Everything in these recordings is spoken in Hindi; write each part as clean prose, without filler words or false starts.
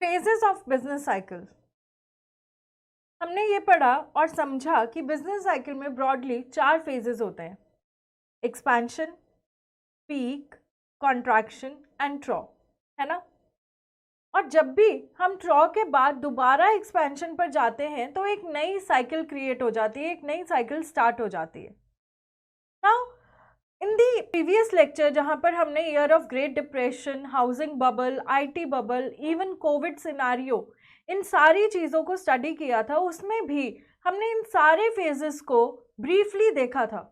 Phases of business cycle. हमने ये पढ़ा और समझा कि बिजनेस साइकिल में ब्रॉडली 4 फेजेस होते हैं: एक्सपेंशन, पीक, कॉन्ट्रैक्शन एंड ट्रॉ, है ना। और जब भी हम ट्रॉ के बाद दोबारा एक्सपेंशन पर जाते हैं तो एक नई साइकिल क्रिएट हो जाती है, एक नई साइकिल स्टार्ट हो जाती है। Now in the previous lecture जहाँ पर हमने year of great depression, housing bubble, IT bubble, even covid scenario, इन सारी चीज़ों को स्टडी किया था, उसमें भी हमने इन सारे फेजेस को ब्रीफली देखा था।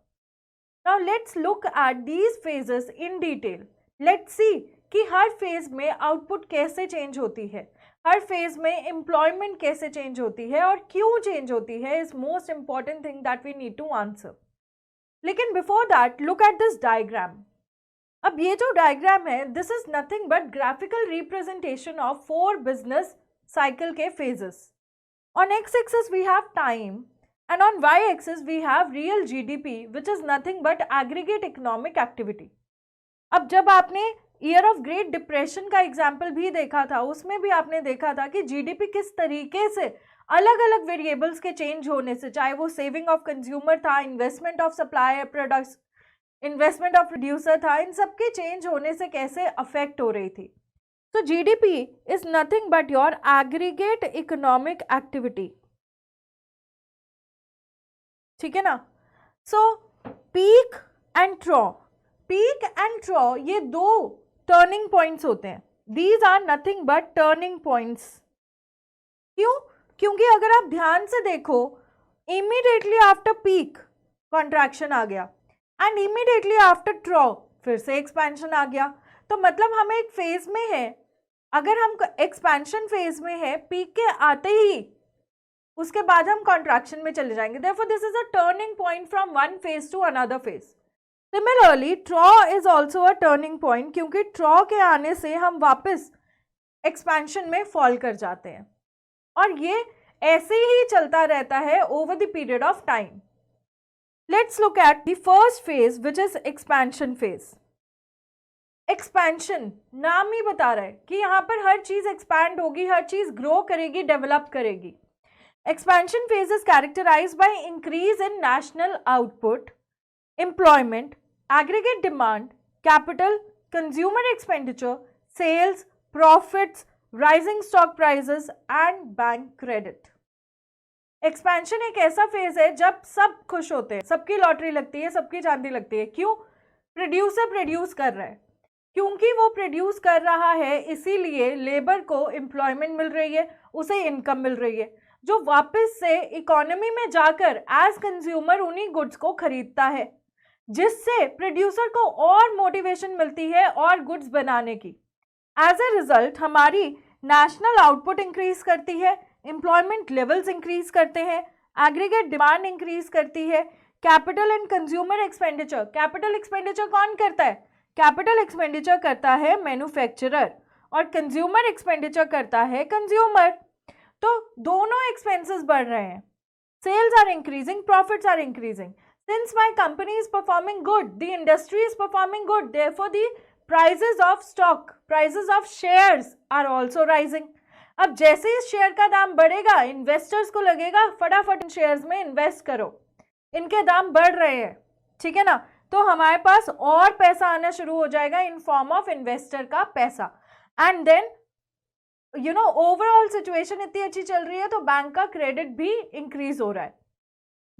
Now let's look at these phases in detail. Let's see कि हर फेज में आउटपुट कैसे चेंज होती है, हर फेज में एम्प्लॉयमेंट कैसे चेंज होती है और क्यों चेंज होती है, is most important thing that we need to answer. लेकिन before that look at this diagram. अब ये जो डायग्राम है, this is nothing but graphical representation of 4 business cycle के phases. On x axis we have time and on y axis we have real GDP which is nothing but aggregate economic activity. अब जब आपने ईयर ऑफ ग्रेट डिप्रेशन का एग्जाम्पल भी देखा था, उसमें भी आपने देखा था कि जीडीपी किस तरीके से अलग अलग वेरिएबल्स के चेंज होने से, चाहे वो सेविंग ऑफ कंज्यूमर था, investment of supplier products, investment of producer था, इन सब के चेंज होने से कैसे अफेक्ट हो रही थी। तो GDP is nothing but your aggregate economic activity, ठीक है ना। So peak and trough, peak and trough ये 2 टर्निंग पॉइंट्स होते हैं। These are nothing but turning points. क्यों? क्योंकि अगर आप ध्यान से देखो, इमीडिएटली आफ्टर पीक कॉन्ट्रैक्शन आ गया एंड इमीडिएटली आफ्टर ट्रॉ फिर से एक्सपेंशन आ गया। तो मतलब हम एक फेज में है, अगर हम एक्सपेंशन फेज में है, पीक के आते ही उसके बाद हम कॉन्ट्रैक्शन में चले जाएंगे। Therefore, this is a turning point from one phase to another phase. Similarly, ट्रॉ is also a turning point क्योंकि ट्रॉ के आने से हम वापस एक्सपेंशन में फॉल कर जाते हैं और ये ऐसे ही चलता रहता है over the period of time. Let's look at the first phase which is expansion phase. Expansion नाम ही बता रहा है कि यहाँ पर हर चीज एक्सपैंड होगी, हर चीज ग्रो करेगी, डेवलप करेगी। Expansion phase is characterized by increase in national output, employment, aggregate demand, capital, consumer expenditure, sales, profits, rising stock prices and bank credit. Expansion एक ऐसा फेज है जब सब खुश होते हैं, सबकी लॉटरी लगती है, सबकी चांदी लगती है। क्यों? प्रोड्यूसर प्रोड्यूस कर रहा है, क्योंकि वो प्रोड्यूस कर रहा है इसीलिए लेबर को एम्प्लॉयमेंट मिल रही है, उसे इनकम मिल रही है, जो वापस से इकोनॉमी में जाकर एज कंज्यूमर उन्हीं गुड्स को खरीदता है, जिससे प्रोड्यूसर को और मोटिवेशन मिलती है और गुड्स बनाने की। एज ए रिजल्ट हमारी नेशनल आउटपुट इंक्रीज करती है, एम्प्लॉयमेंट लेवल्स इंक्रीज करते हैं, एग्रीगेट डिमांड इंक्रीज करती है, capital and consumer expenditure, capital expenditure कौन करता है? कैपिटल एक्सपेंडिचर करता है मैन्युफैक्चरर और कंज्यूमर एक्सपेंडिचर करता है कंज्यूमर। तो दोनों एक्सपेंसेस बढ़ रहे हैं, sales are increasing, profits are increasing. Since my company is performing good, the industry is performing good, therefore the prices of stock, prices of shares are also rising. अब जैसे इस शेयर का दाम बढ़ेगा, इन्वेस्टर्स को लगेगा फटाफट इन शेयर्स में इन्वेस्ट करो, इनके दाम बढ़ रहे हैं, ठीक है ना। तो हमारे पास और पैसा आना शुरू हो जाएगा इन फॉर्म ऑफ इन्वेस्टर का पैसा, एंड देन ओवरऑल सिचुएशन इतनी अच्छी चल रही है तो बैंक का क्रेडिट भी इंक्रीज हो रहा है।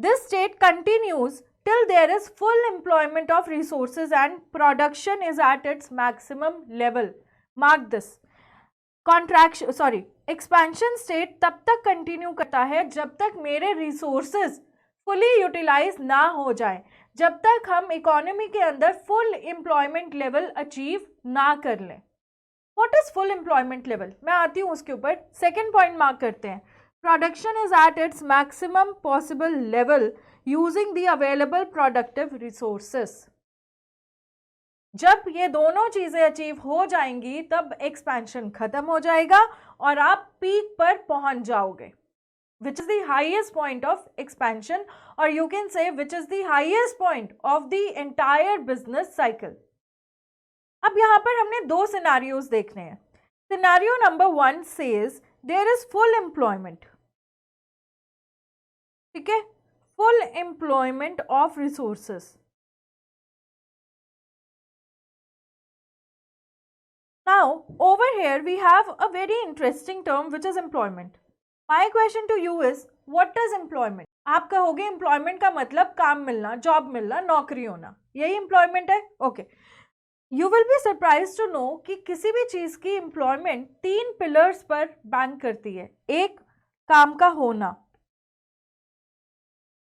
This state continues till there is full employment of resources and production is at its maximum level. Mark this, expansion state तब तक कंटिन्यू करता है जब तक मेरे रिसोर्सेज फुली यूटिलाइज ना हो जाए, जब तक हम इकोनॉमी के अंदर फुल एम्प्लॉयमेंट लेवल अचीव ना कर लें। What is full employment level? मैं आती हूँ उसके ऊपर। सेकेंड पॉइंट मार्क करते हैं, production is at its maximum possible level using the available productive resources. जब ये दोनों चीजें अचीव हो जाएंगी तब एक्सपेंशन खत्म हो जाएगा और आप पीक पर पहुंच जाओगे, which is the highest point of expansion, or you can say which is the highest point of the entire business cycle. अब यहाँ पर हमने 2 सिनारियोज देखने हैं। Scenario number 1 says there is full employment. ठीक है, full employment of resources. Now, over here we have a very interesting term which is employment. My question to you is, what is employment? आप कहोगे employment का मतलब काम मिलना, जॉब मिलना, नौकरी होना, यही employment है? Okay. You will be surprised to know कि किसी भी चीज़ की employment 3 pillars पर बैंक करती है. एक, काम का होना,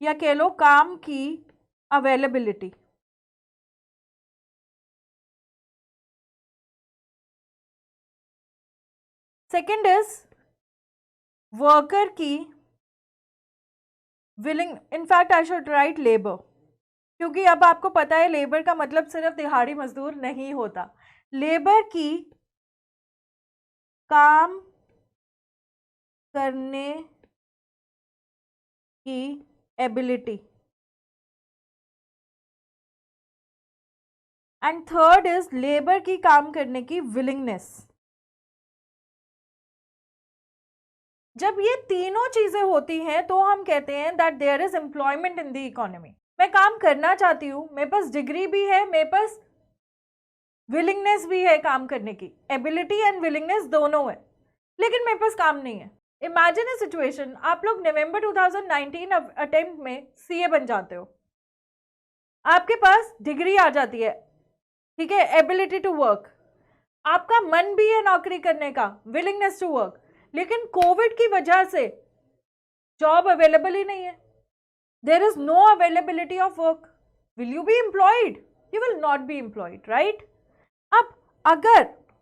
या कह लो काम की availability. सेकेंड इज वर्कर की willing, in fact I should write labour, क्योंकि अब आपको पता है लेबर का मतलब सिर्फ दिहाड़ी मजदूर नहीं होता. लेबर की काम करने की ability. And third is labour की काम करने की विलिंगनेस. जब ये तीनों चीजें होती हैं तो हम कहते हैं that there is employment in the economy. मैं काम करना चाहती हूँ, मेरे पास डिग्री भी है, मेरे पास विलिंगनेस भी है काम करने की, एबिलिटी एंड विलिंगनेस दोनों है, लेकिन मेरे पास काम नहीं है. इमेजिन ए सिचुएशन, आप लोग नवंबर 2019 अटेम्प्ट में सीए बन जाते हो, आपके पास डिग्री आ जाती है, ठीक है, एबिलिटी टू वर्क, आपका मन भी है नौकरी करने का, विलिंगनेस टू वर्क, लेकिन कोविड की वजह से जॉब अवेलेबल ही नहीं है. There is no availability of work. Will you be employed? You will not be employed, right? अब अगर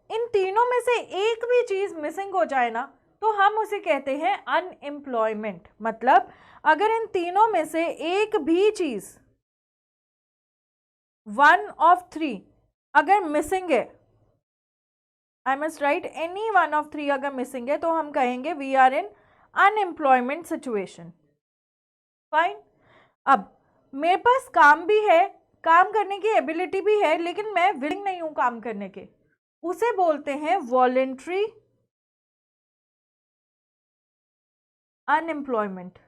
इन तीनों में से एक भी चीज मिसिंग हो जाए ना, तो हम उसे कहते हैं अनएम्प्लॉयमेंट. मतलब अगर इन तीनों में से एक भी चीज, 1 of 3 अगर मिसिंग है, I must write any 1 of 3 अगर मिसिंग है, तो हम कहेंगे we are in unemployment situation. Fine. अब मेरे पास काम भी है, काम करने की एबिलिटी भी है, लेकिन मैं विलिंग नहीं हूं काम करने के, उसे बोलते हैं वॉलेंट्री अनएम्प्लॉयमेंट.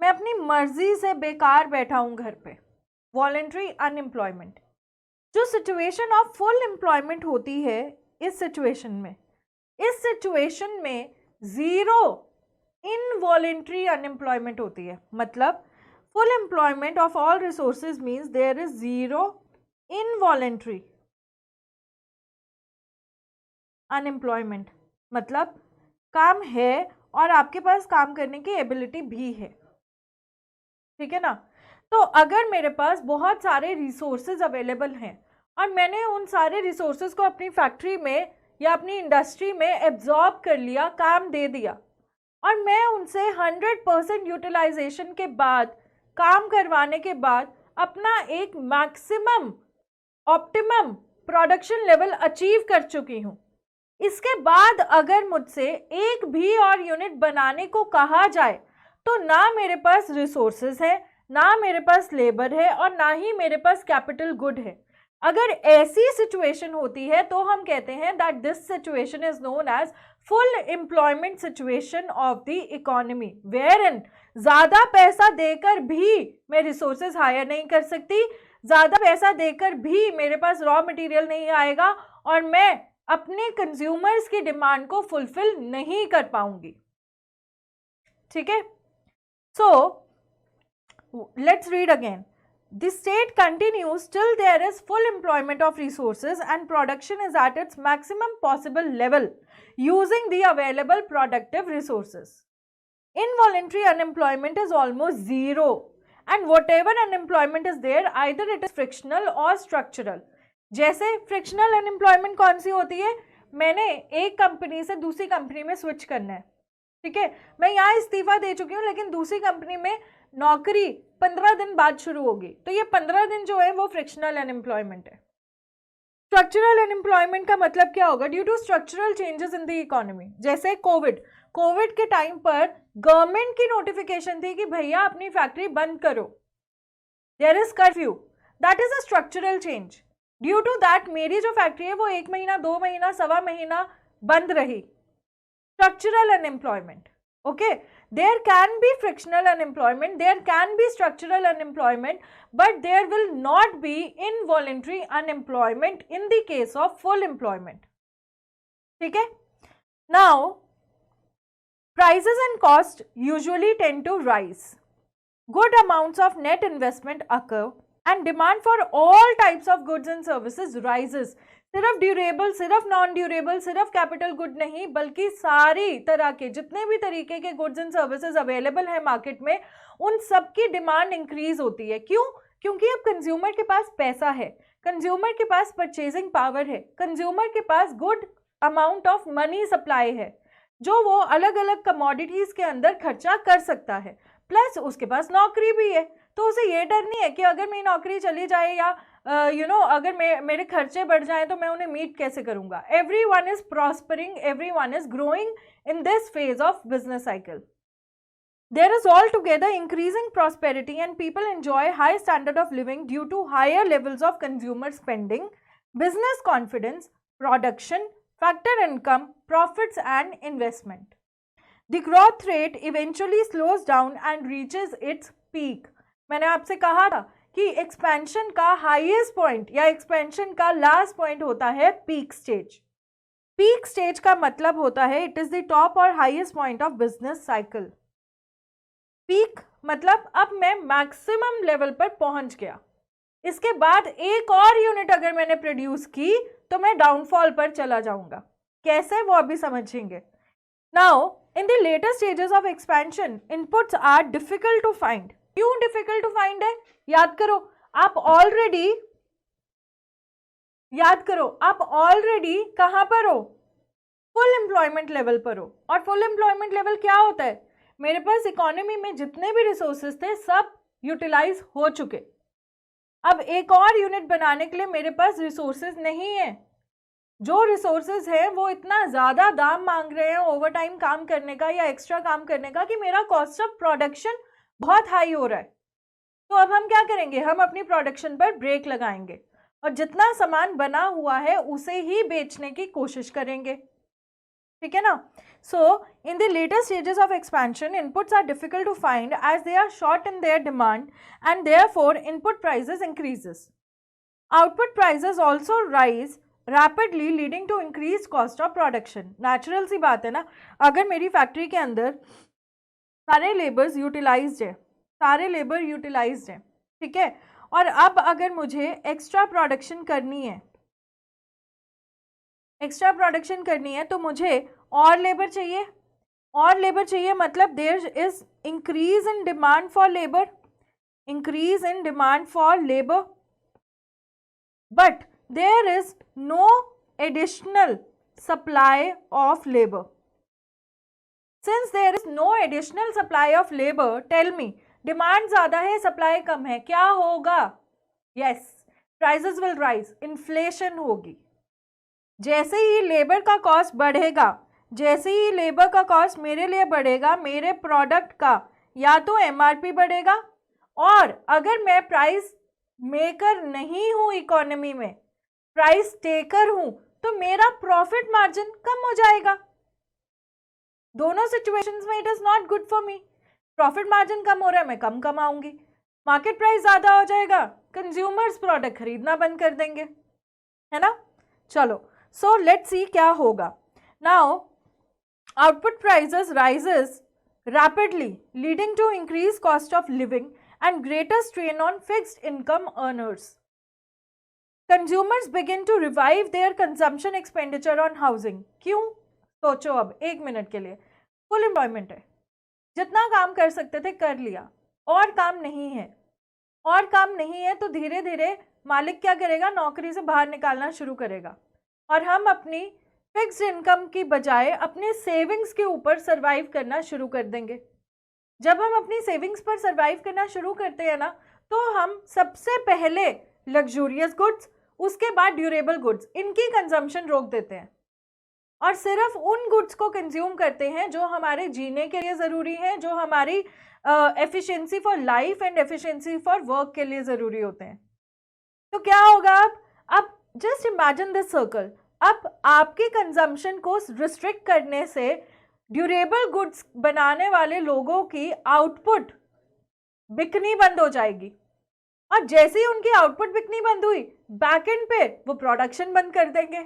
मैं अपनी मर्जी से बेकार बैठा हूं घर पे, वॉलेंट्री अनएम्प्लॉयमेंट. जो सिचुएशन ऑफ फुल एम्प्लॉयमेंट होती है इस सिचुएशन में जीरो इनवॉलेंट्री अनएम्प्लॉयमेंट होती है. मतलब full employment of all resources means there is zero involuntary unemployment. मतलब काम है और आपके पास काम करने की एबिलिटी भी है, ठीक है ना? तो अगर मेरे पास बहुत सारे रिसोर्सेज अवेलेबल हैं और मैंने उन सारे रिसोर्सेज को अपनी फैक्ट्री में या अपनी इंडस्ट्री में एब्जॉर्ब कर लिया, काम दे दिया, और मैं उनसे 100% यूटिलाइजेशन के बाद, काम करवाने के बाद अपना एक maximum optimum production level achieve कर चुकी हूँ, इसके बाद अगर मुझसे एक भी और यूनिट बनाने को कहा जाए, तो ना मेरे पास रिसोर्सेज है, ना मेरे पास लेबर है, और ना ही मेरे पास कैपिटल गुड है. अगर ऐसी सिचुएशन होती है तो हम कहते हैं that this situation is known as full employment situation of the economy, wherein ज्यादा पैसा देकर भी मैं रिसोर्सेज हायर नहीं कर सकती, ज्यादा पैसा देकर भी मेरे पास रॉ मटेरियल नहीं आएगा, और मैं अपने कंज्यूमर्स की डिमांड को फुलफिल नहीं कर पाऊंगी. ठीक है? So let's read again. The state continues till there is full employment of resources and production is at its maximum possible level using the available productive resources. Involuntary unemployment is almost zero, and whatever unemployment is there, either it is frictional or structural. जैसे frictional unemployment कौन सी होती है? मैंने एक कंपनी से दूसरी कंपनी में स्विच करना है, ठीक है, मैं यहाँ इस्तीफा दे चुकी हूँ, लेकिन दूसरी कंपनी में नौकरी 15 दिन बाद शुरू होगी, तो ये 15 दिन जो है वो फ्रिक्शनल अनएम्प्लॉयमेंट है. स्ट्रक्चरल अनएम्प्लॉयमेंट का मतलब क्या होगा? Due to structural changes in the economy. जैसे कोविड के टाइम पर गवर्नमेंट की नोटिफिकेशन थी कि भैया अपनी फैक्ट्री बंद करो, there is curfew, that is a structural change. Due to that मेरी जो फैक्ट्री है वो 1 महीना, 2 महीना, सवा महीना बंद रही, structural unemployment. Okay, there can be frictional unemployment, there can be structural unemployment, but there will not be involuntary unemployment in the case of full employment. ठीक है? Now, prices and cost usually tend to rise. Good amounts of net investment occur and demand for all types of goods and services rises. सिर्फ ड्यूरेबल, सिर्फ नॉन ड्यूरेबल, सिर्फ कैपिटल गुड नहीं, बल्कि सारी तरह के जितने भी तरीके के गुड्स एंड सर्विसेज अवेलेबल है मार्केट में, उन सब की डिमांड इंक्रीज होती है. क्यों? क्योंकि अब कंज्यूमर के पास पैसा है, कंज्यूमर के पास परचेजिंग पावर है, कंज्यूमर के पास good amount of money supply है जो वो अलग अलग कमोडिटीज के अंदर खर्चा कर सकता है. प्लस उसके पास नौकरी भी है, तो उसे ये डर नहीं है कि अगर मेरी नौकरी चली जाए या अगर मेरे खर्चे बढ़ जाएं तो मैं उन्हें मीट कैसे करूंगा. Everyone is prospering, everyone is growing in this phase of business cycle. There is altogether increasing prosperity and people enjoy high standard of living due to higher levels of consumer spending, business confidence, production, factor income, profits and investment. The growth rate eventually slows down and reaches its peak. मैंने आपसे कहा था कि एक्सपेंशन का हाईएस्ट पॉइंट या एक्सपेंशन का लास्ट पॉइंट होता है पीक स्टेज. पीक स्टेज का मतलब होता है इट इज द टॉप और highest point of business cycle. Peak मतलब अब मैं मैक्सिमम लेवल पर पहुंच गया, इसके बाद एक और यूनिट अगर मैंने प्रोड्यूस की तो मैं डाउनफॉल पर चला जाऊंगा. कैसे, वो अभी समझेंगे. Now in the later stages of expansion inputs are difficult to find. क्यों डिफिकल्ट टू फाइंड है? याद करो, आप ऑलरेडी कहां पर हो? फुल एम्प्लॉयमेंट लेवल पर हो. और फुल एम्प्लॉयमेंट लेवल क्या होता है? मेरे पास इकोनॉमी में जितने भी रिसोर्सेज थे सब यूटिलाइज हो चुके. अब एक और यूनिट बनाने के लिए मेरे पास रिसोर्सेज नहीं है. जो रिसोर्सेज है वो इतना ज़्यादा दाम मांग रहे हैं ओवर टाइम काम करने का या एक्स्ट्रा काम करने का कि मेरा कॉस्ट ऑफ प्रोडक्शन बहुत हाई हो रहा है. तो अब हम क्या करेंगे? हम अपनी प्रोडक्शन पर ब्रेक लगाएंगे और जितना सामान बना हुआ है उसे ही बेचने की कोशिश करेंगे. ठीक है ना? So in the later stages of expansion inputs are difficult to find as they are short in their demand and therefore input prices increases. Output prices also rise rapidly leading to increase cost of production. Natural सी बात है ना, अगर मेरी फैक्ट्री के अंदर सारे लेबर यूटिलाइज्ड है, ठीक है, और अब अगर मुझे एक्स्ट्रा प्रोडक्शन करनी है तो मुझे और लेबर चाहिए. मतलब there is increase in demand for labour, but there is no additional supply of labour. Since there is no additional supply of labor, tell me, demand ज़्यादा है, सप्लाई कम है, क्या होगा? Yes, prices will rise, inflation होगी. जैसे ही लेबर का कॉस्ट बढ़ेगा, जैसे ही लेबर का कॉस्ट मेरे लिए बढ़ेगा, मेरे प्रोडक्ट का या तो MRP बढ़ेगा, और अगर मैं प्राइस मेकर नहीं हूँ इकोनॉमी में, प्राइस टेकर हूँ, तो मेरा प्रॉफिट मार्जिन कम हो जाएगा. दोनों सिचुएशंस में it is not good for me. Profit margin कम हो रहा है, मैं कम कमाऊंगी, मार्केट प्राइस ज्यादा हो जाएगा, कंज्यूमर्स प्रोडक्ट खरीदना बंद कर देंगे, है ना? चलो, सो लेट्स सी क्या होगा. Now output prices rises rapidly leading to increase cost of living and greater strain on fixed income earners. Consumers begin to revive their consumption expenditure on housing. क्यों? सोचो अब 1 मिनट के लिए. फुल एम्प्लॉयमेंट है, जितना काम कर सकते थे कर लिया, और काम नहीं है तो धीरे धीरे मालिक क्या करेगा? नौकरी से बाहर निकालना शुरू करेगा, और हम अपनी फिक्स्ड इनकम की बजाय अपने सेविंग्स के ऊपर सर्वाइव करना शुरू कर देंगे. जब हम अपनी सेविंग्स पर सर्वाइव करना शुरू करते हैं ना, तो हम सबसे पहले लग्जूरियस गुड्स, उसके बाद ड्यूरेबल गुड्स, इनकी कंजम्पशन रोक देते हैं और सिर्फ उन गुड्स को कंज्यूम करते हैं जो हमारे जीने के लिए ज़रूरी है, जो हमारी efficiency for life and efficiency for work के लिए ज़रूरी होते हैं. तो क्या होगा अब जस्ट इमेजिन दिस सर्कल. अब आपके कंजम्पशन को रिस्ट्रिक्ट करने से ड्यूरेबल गुड्स बनाने वाले लोगों की आउटपुट बिकनी बंद हो जाएगी, और जैसे ही उनकी आउटपुट बिकनी बंद हुई, बैक एंड पे वो प्रोडक्शन बंद कर देंगे,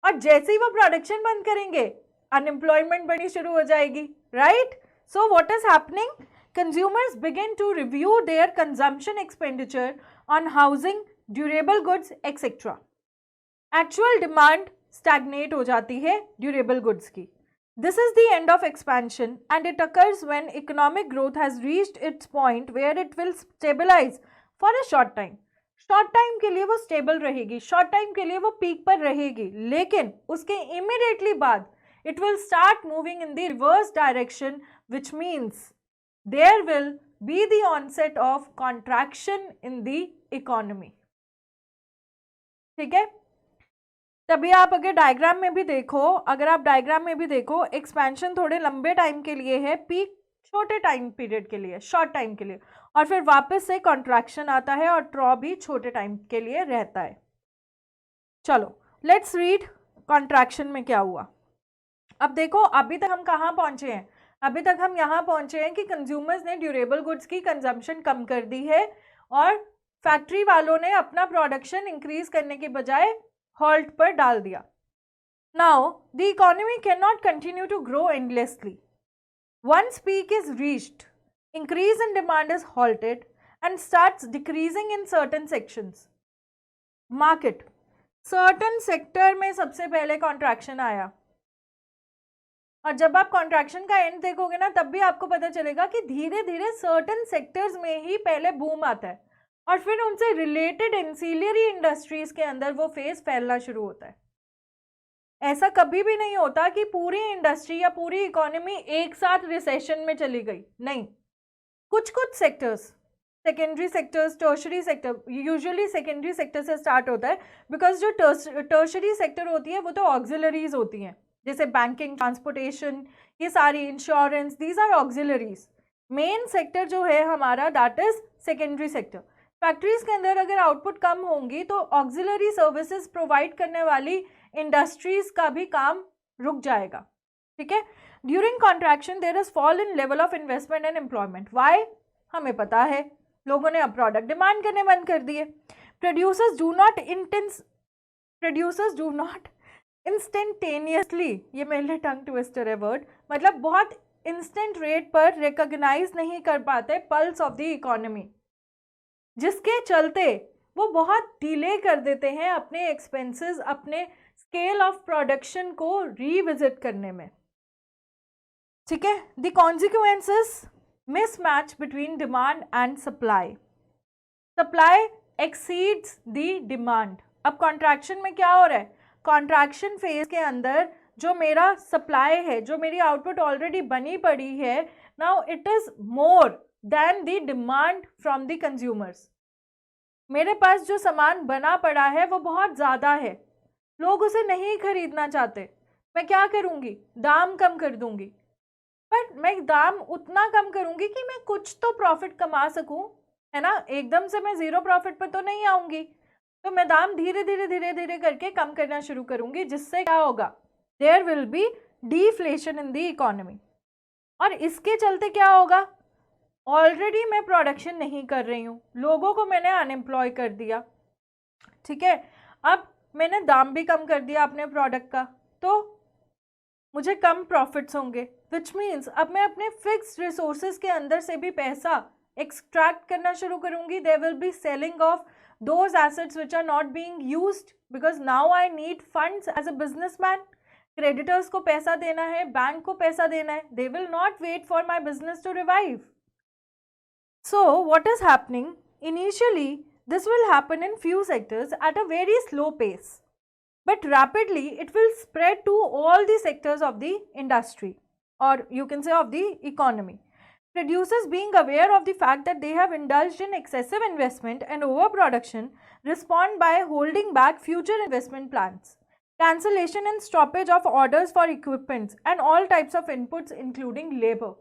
और जैसे ही वो प्रोडक्शन बंद करेंगे अनएम्प्लॉयमेंट बढ़नी शुरू हो जाएगी, right? So what is happening? Consumers begin to review their consumption expenditure on housing, durable goods etcetera. Actual demand stagnate हो जाती है ड्यूरेबल गुड्स की। This is the end of expansion, and it occurs when economic growth has reached its point where it will stabilize for a short time. Short time के लिए वो stable रहेगी, short time के लिए वो peak पर रहेगी, लेकिन उसके immediately बाद it will start moving in the reverse direction, which means there will be the onset of contraction in the economy. ठीक है? तभी आप अगर डायग्राम में भी देखो, एक्सपेंशन थोड़े लंबे टाइम के लिए है, पीक छोटे टाइम पीरियड के लिए, शॉर्ट टाइम के लिए, और फिर वापस से कॉन्ट्रैक्शन आता है और ड्रॉ भी छोटे टाइम के लिए रहता है। चलो लेट्स रीड कॉन्ट्रैक्शन में क्या हुआ। अब देखो अभी तक हम कहाँ पहुंचे हैं? अभी तक हम यहाँ पहुंचे हैं कि कंज्यूमर्स ने ड्यूरेबल गुड्स की कंजम्पशन कम कर दी है और फैक्ट्री वालों ने अपना प्रोडक्शन इंक्रीज करने के बजाय हॉल्ट पर डाल दिया। Now the economy can not continue to grow endlessly. Once peak is reached, increase in demand is halted and starts decreasing in certain sections. Market, certain sector में सबसे पहले कॉन्ट्रैक्शन आया, और जब आप कॉन्ट्रैक्शन का एंड देखोगे ना, तब भी आपको पता चलेगा कि धीरे धीरे सर्टन सेक्टर्स में ही पहले बूम आता है और फिर उनसे रिलेटेड एंसिलियरी इंडस्ट्रीज के अंदर वो फेज फैलना शुरू होता है। ऐसा कभी भी नहीं होता कि पूरी इंडस्ट्री या पूरी इकोनॉमी एक साथ रिसेशन में चली गई, नहीं। कुछ कुछ sectors, secondary sectors, tertiary sector, usually secondary sector से स्टार्ट होता है, बिकॉज जो टर्शरी सेक्टर होती है वो तो ऑक्सिलरीज होती हैं, जैसे बैंकिंग, ट्रांसपोर्टेशन, ये सारी, insurance, these are auxiliaries. Main sector जो है हमारा, that is secondary sector. Factories के अंदर अगर आउटपुट कम होंगी तो ऑक्सिलरी सर्विसेज प्रोवाइड करने वाली इंडस्ट्रीज का भी काम रुक जाएगा, ठीक है। During contraction there is fall in level of investment and employment. Why? हमें पता है, लोगों ने अब प्रोडक्ट डिमांड करने बंद कर दिए। प्रोड्यूसर्स डू नॉट इंस्टेंटेनियसली, ये मेरे लिए टंग ट्विस्टर है वर्ड, मतलब बहुत इंस्टेंट रेट पर रिकॉग्नाइज नहीं कर पाते पल्स ऑफ द इकोनॉमी, जिसके चलते वो बहुत डिले कर देते हैं अपने एक्सपेंसेस, अपने स्केल ऑफ प्रोडक्शन को रीविजिट करने में, ठीक है। The consequences, mismatch between demand and supply. Supply exceeds the demand. अब कॉन्ट्रैक्शन में क्या हो रहा है? कॉन्ट्रैक्शन फेज के अंदर जो मेरा सप्लाई है, जो मेरी आउटपुट ऑलरेडी बनी पड़ी है, now it is more than the demand from the consumers. मेरे पास जो सामान बना पड़ा है वो बहुत ज़्यादा है, लोग उसे नहीं खरीदना चाहते। मैं क्या करूँगी? दाम कम कर दूँगी, पर मैं दाम उतना कम करूँगी कि मैं कुछ तो प्रॉफिट कमा सकूँ, है ना। एकदम से मैं ज़ीरो प्रॉफिट पर तो नहीं आऊँगी, तो मैं दाम धीरे धीरे करके कम करना शुरू करूँगी, जिससे क्या होगा? There will be deflation in the economy. और इसके चलते क्या होगा? ऑलरेडी मैं प्रोडक्शन नहीं कर रही हूँ, लोगों को मैंने अनएम्प्लॉय कर दिया, ठीक है। अब मैंने दाम भी कम कर दिया अपने प्रोडक्ट का, तो मुझे कम प्रॉफिट्स होंगे, विच मीन्स अब मैं अपने फिक्स्ड रिसोर्सेज के अंदर से भी पैसा एक्सट्रैक्ट करना शुरू करूँगी। There will be selling off those assets which are not being used, because now I need funds as a businessman. Creditors को पैसा देना है, बैंक को पैसा देना है, they will not wait for my business to revive. So what is happening? Initially, this will happen in few sectors at a very slow pace, but rapidly it will spread to all the sectors of the industry, or you can say of the economy. Producers, being aware of the fact that they have indulged in excessive investment and overproduction, respond by holding back future investment plans, cancellation and stoppage of orders for equipments and all types of inputs including labor.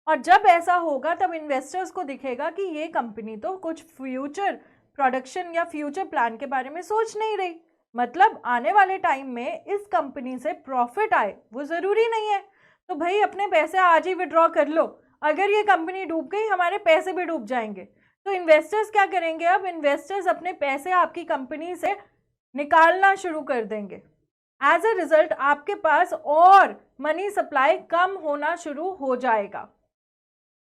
और जब ऐसा होगा तब इन्वेस्टर्स को दिखेगा कि ये कंपनी तो कुछ फ्यूचर प्रोडक्शन या फ्यूचर प्लान के बारे में सोच नहीं रही, मतलब आने वाले टाइम में इस कंपनी से प्रॉफिट आए, वो ज़रूरी नहीं है। तो भाई अपने पैसे आज ही विड्रॉ कर लो, अगर ये कंपनी डूब गई हमारे पैसे भी डूब जाएंगे। तो इन्वेस्टर्स क्या करेंगे, अब इन्वेस्टर्स अपने पैसे आपकी कंपनी से निकालना शुरू कर देंगे। एज ए रिजल्ट आपके पास और मनी सप्लाई कम होना शुरू हो जाएगा।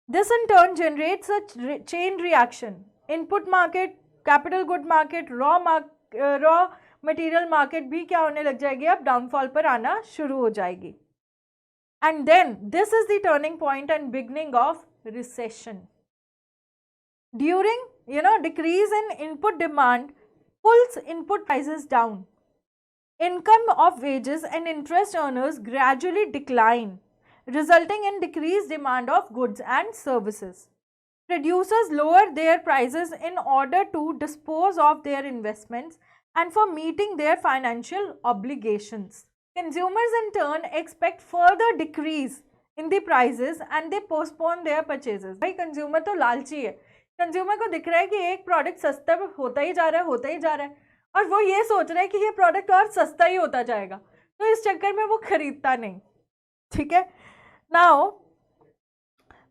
This in turn generates a chain reaction. Input market, capital good market, raw material market भी क्या होने लग जाएगी, अब डाउनफॉल पर आना शुरू हो जाएगी। And then this is the turning point and beginning of recession. During decrease in input demand pulls input prices down. Income of wages and interest earners gradually decline, resulting in decreased demand of goods and services. Producers lower their prices in order to dispose of their investments and for meeting their financial obligations. Consumers in turn expect further decrease in the prices and they postpone their purchases. भाई कंज्यूमर तो लालची है, कंज्यूमर को दिख रहा है कि एक प्रोडक्ट सस्ता होता ही जा रहा है और वो ये सोच रहा है कि ये प्रोडक्ट और सस्ता ही होता जाएगा, तो इस चक्कर में वो खरीदता नहीं। ठीक है, now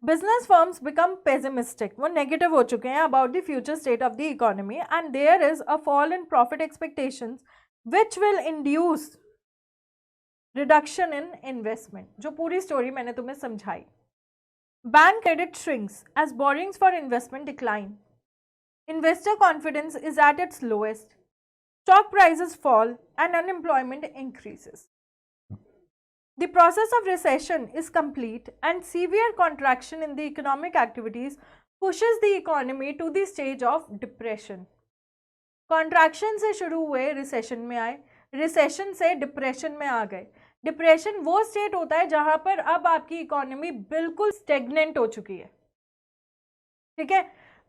business firms become pessimistic, वो नेगेटिव हो चुके हैं about the future state of the economy and there is a fall in profit expectations which will induce reduction in investment. जो पूरी स्टोरी मैंने तुम्हें समझाई। Bank credit shrinks as borrowings for investment decline, investor confidence is at its lowest, stock prices fall and unemployment increases. The process of recession is complete and severe contraction in the economic activities pushes the economy to the stage of depression. Contraction से शुरू हुए recession में आए, recession से depression में आ गए। Depression वो state होता है जहां पर अब आपकी economy बिल्कुल stagnant हो चुकी है। ठीक है,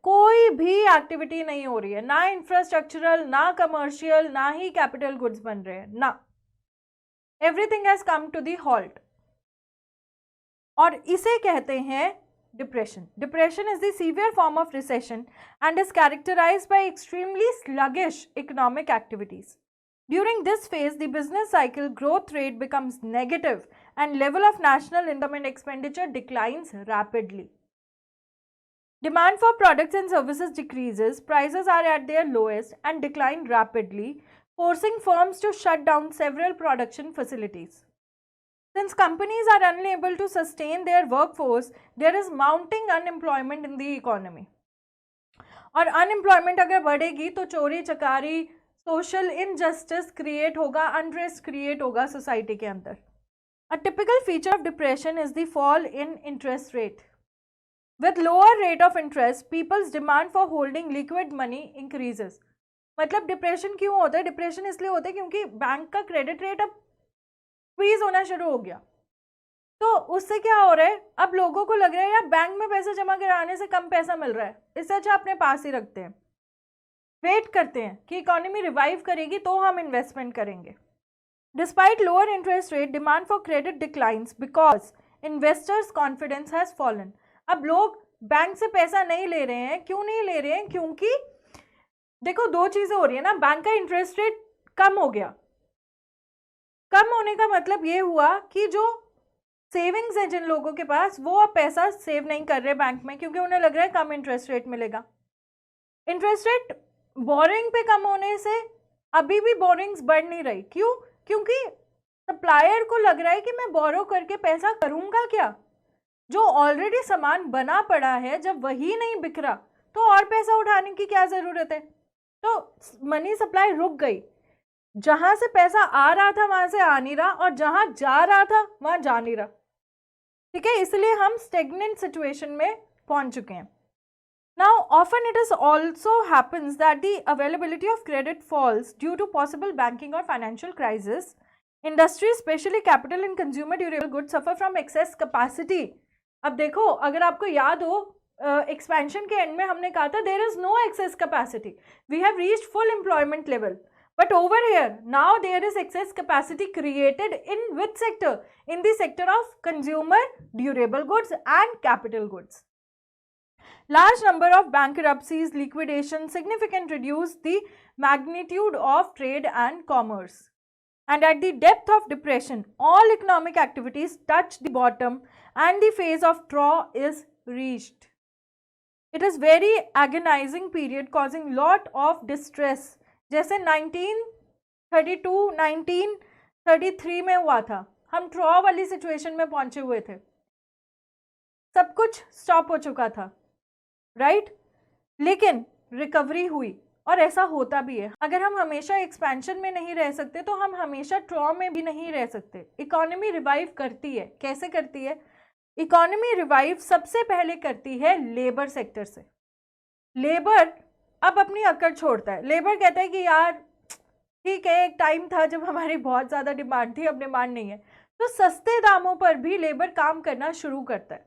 कोई भी एक्टिविटी नहीं हो रही है, ना इंफ्रास्ट्रक्चरल, ना कमर्शियल, ना ही कैपिटल गुड्स बन रहे हैं, ना, everything has come to the halt. और इसे कहते हैं depression. Depression is the severe form of recession and is characterised by extremely sluggish economic activities. During this phase the business cycle growth rate becomes negative and level of national income and expenditure declines rapidly. Demand for products and services decreases, prices are at their lowest and decline rapidly, forcing firms to shut down several production facilities. Since companies are unable to sustain their workforce, there is mounting unemployment in the economy. और unemployment अगर बढ़ेगी तो चोरी चकारी, social injustice create होगा, unrest create होगा society के अंदर. A typical feature of depression is the fall in interest rate. With lower rate of interest, people's demand for holding liquid money increases. मतलब डिप्रेशन क्यों होता है? डिप्रेशन इसलिए होता है क्योंकि बैंक का क्रेडिट रेट अब फ्रीज होना शुरू हो गया। तो उससे क्या हो रहा है, अब लोगों को लग रहा है यार बैंक में पैसा जमा कराने से कम पैसा मिल रहा है, इससे अच्छा अपने पास ही रखते हैं, वेट करते हैं कि इकोनॉमी रिवाइव करेगी तो हम इन्वेस्टमेंट करेंगे। Despite lower interest rate, demand for credit declines because investors confidence has fallen. अब लोग बैंक से पैसा नहीं ले रहे हैं, क्यों नहीं ले रहे हैं? क्योंकि देखो दो चीजें हो रही है ना, बैंक का इंटरेस्ट रेट कम हो गया। कम होने का मतलब ये हुआ कि जो सेविंग्स है जिन लोगों के पास, वो अब पैसा सेव नहीं कर रहे बैंक में क्योंकि उन्हें लग रहा है कम इंटरेस्ट रेट मिलेगा। इंटरेस्ट रेट बोरिंग पे कम होने से अभी भी बोरिंग्स बढ़ नहीं रही। क्यों? क्योंकि सप्लायर को लग रहा है कि मैं बोरो करके पैसा करूंगा क्या, जो ऑलरेडी सामान बना पड़ा है जब वही नहीं बिक रहा तो और पैसा उठाने की क्या जरूरत है। तो मनी सप्लाई रुक गई, जहां से पैसा आ रहा था वहां से आ नहीं रहा और जहां जा रहा था वहां जा नहीं रहा। ठीक है, इसलिए हम स्टेगनेंट सिचुएशन में पहुंच चुके हैं। Now often it is also happens that the availability of credit falls due to possible banking और financial crisis. Industry specially capital and consumer durable goods suffer from excess capacity. अब देखो, अगर आपको याद हो एक्सपेंशन के एंड में हमने कहा था there is no excess capacity, we have reached full employment level, but over here now there is excess capacity created in which sector? In the sector of consumer durable goods and capital goods. Large number of bankruptcies, liquidation significantly reduce the magnitude of trade and commerce. And at the depth of depression, all economic activities touch the bottom and the phase of thaw is reached. It is very agonizing period causing lot of distress. जैसे 1932, 1933 में हुआ था, हम ट्रॉ वाली सिचुएशन में पहुंचे हुए थे, सब कुछ स्टॉप हो चुका था, राइट? लेकिन रिकवरी हुई और ऐसा होता भी है. अगर हम हमेशा एक्सपेंशन में नहीं रह सकते तो हम हमेशा ट्रॉ में भी नहीं रह सकते. इकोनॉमी रिवाइव करती है. कैसे करती है? इकोनॉमी रिवाइव सबसे पहले करती है लेबर सेक्टर से. लेबर अब अपनी अकड़ छोड़ता है. लेबर कहता है कि यार ठीक है, एक टाइम था जब हमारी बहुत ज़्यादा डिमांड थी, अब डिमांड नहीं है, तो सस्ते दामों पर भी लेबर काम करना शुरू करता है.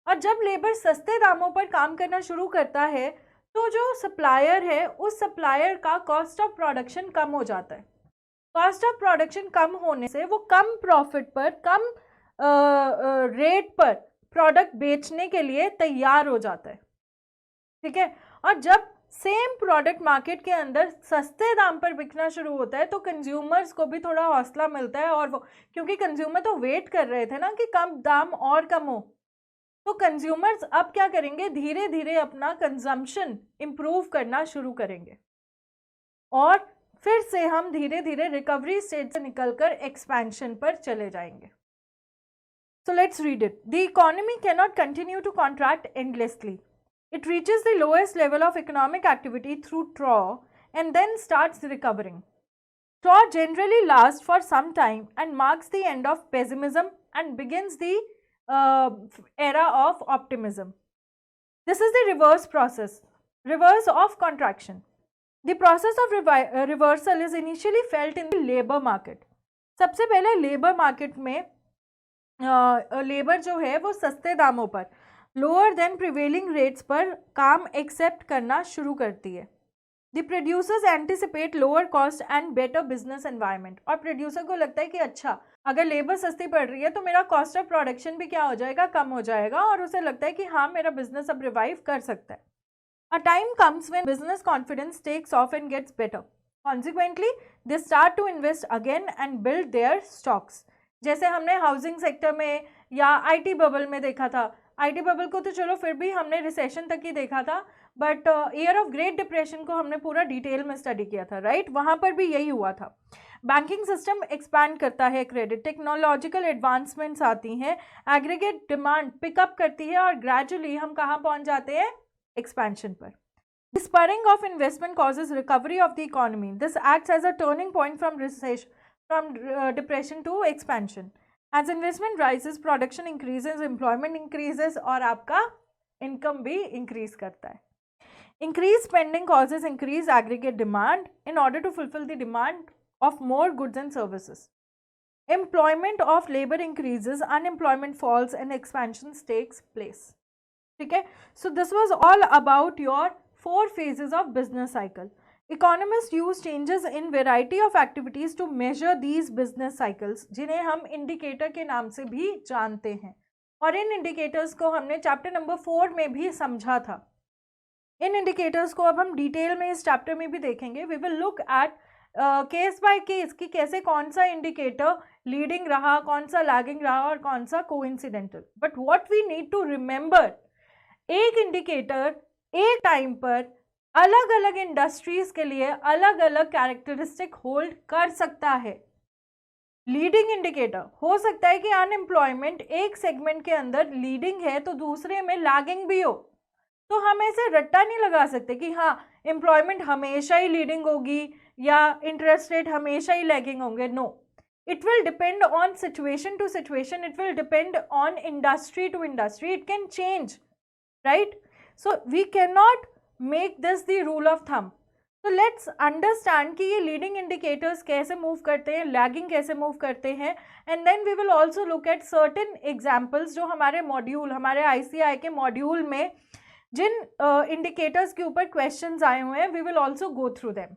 और जब लेबर सस्ते दामों पर काम करना शुरू करता है तो जो सप्लायर है उस सप्लायर का कॉस्ट ऑफ प्रोडक्शन कम हो जाता है. कॉस्ट ऑफ प्रोडक्शन कम होने से वो कम प्रॉफिट पर, कम रेट पर प्रोडक्ट बेचने के लिए तैयार हो जाता है. ठीक है. और जब सेम प्रोडक्ट मार्केट के अंदर सस्ते दाम पर बिकना शुरू होता है तो कंज्यूमर्स को भी थोड़ा हौसला मिलता है. और वो क्योंकि कंज्यूमर तो वेट कर रहे थे ना कि कम दाम और कम हो, तो कंज्यूमर्स अब क्या करेंगे, धीरे धीरे अपना कंजम्पशन इम्प्रूव करना शुरू करेंगे और फिर से हम धीरे धीरे रिकवरी स्टेज से निकलकर एक्सपेंशन पर चले जाएंगे. So let's read it. The economy cannot continue to contract endlessly. It reaches the lowest level of economic activity through thaw and then starts recovering. Thaw generally lasts for some time and marks the end of pessimism and begins the era of optimism. This is the reverse process, reverse of contraction. The process of reversal is initially felt in the labor market. सबसे पहले लेबर मार्केट में लेबर जो है वो सस्ते दामों पर, लोअर देन प्रिवेलिंग रेट्स पर काम एक्सेप्ट करना शुरू करती है. The producers anticipate lower cost and better business environment. और प्रोड्यूसर को लगता है कि अच्छा, अगर लेबर सस्ती पड़ रही है तो मेरा कॉस्ट ऑफ प्रोडक्शन भी क्या हो जाएगा, कम हो जाएगा, और उसे लगता है कि हाँ, मेरा बिजनेस अब रिवाइव कर सकता है. A time comes when business confidence takes off and gets better. Consequently they start to invest again and build their stocks. जैसे हमने हाउसिंग सेक्टर में या आईटी बबल में देखा था. आईटी बबल को तो चलो फिर भी हमने रिसेशन तक ही देखा था, but year of great depression को हमने पूरा डिटेल में स्टडी किया था, राइट? वहाँ पर भी यही हुआ था. बैंकिंग सिस्टम एक्सपैंड करता है, क्रेडिट टेक्नोलॉजिकल एडवांसमेंट्स आती हैं, एग्रीगेट डिमांड पिकअप करती है और ग्रेजुअली हम कहाँ पहुँच जाते हैं, एक्सपेंशन पर. The spurring of investment causes recovery of the economy. This acts as a turning point from depression to expansion. As investment rises, production increases, employment increases और आपका income भी increase करता है. Increased spending causes increased aggregate demand in order to fulfill the demand of more goods and services. Employment of labor increases, unemployment falls and expansion takes place. ठीक है? So this was all about your 4 phases of business cycle. Economists use changes in variety of activities to measure these business cycles, जिन्हें हम इंडिकेटर के नाम से भी जानते हैं. और इन इंडिकेटर्स को हमने चैप्टर नंबर 4 में भी समझा था. इन इंडिकेटर्स को अब हम डिटेल में इस चैप्टर में भी देखेंगे. We will look at case by case कि कैसे कौन सा इंडिकेटर लीडिंग रहा, कौन सा लैगिंग रहा और कौन सा coincidental. But what we need to remember, एक इंडिकेटर एक टाइम पर अलग अलग इंडस्ट्रीज के लिए अलग अलग कैरेक्टरिस्टिक होल्ड कर सकता है. लीडिंग इंडिकेटर हो सकता है कि अनएम्प्लॉयमेंट एक सेगमेंट के अंदर लीडिंग है तो दूसरे में लैगिंग भी हो. तो हम ऐसे रट्टा नहीं लगा सकते कि हाँ, एम्प्लॉयमेंट हमेशा ही लीडिंग होगी या इंटरेस्ट रेट हमेशा ही लैगिंग होंगे. No, it will depend on situation to situation, it will depend on industry to industry, it can change, right? So we cannot make this the rule of thumb. So let's understand कि ये leading indicators कैसे move करते हैं, lagging कैसे move करते हैं, and then we will also look at certain examples जो हमारे मॉड्यूल, हमारे ICI के मॉड्यूल में जिन indicators के ऊपर questions आए हुए हैं, we will also go through them.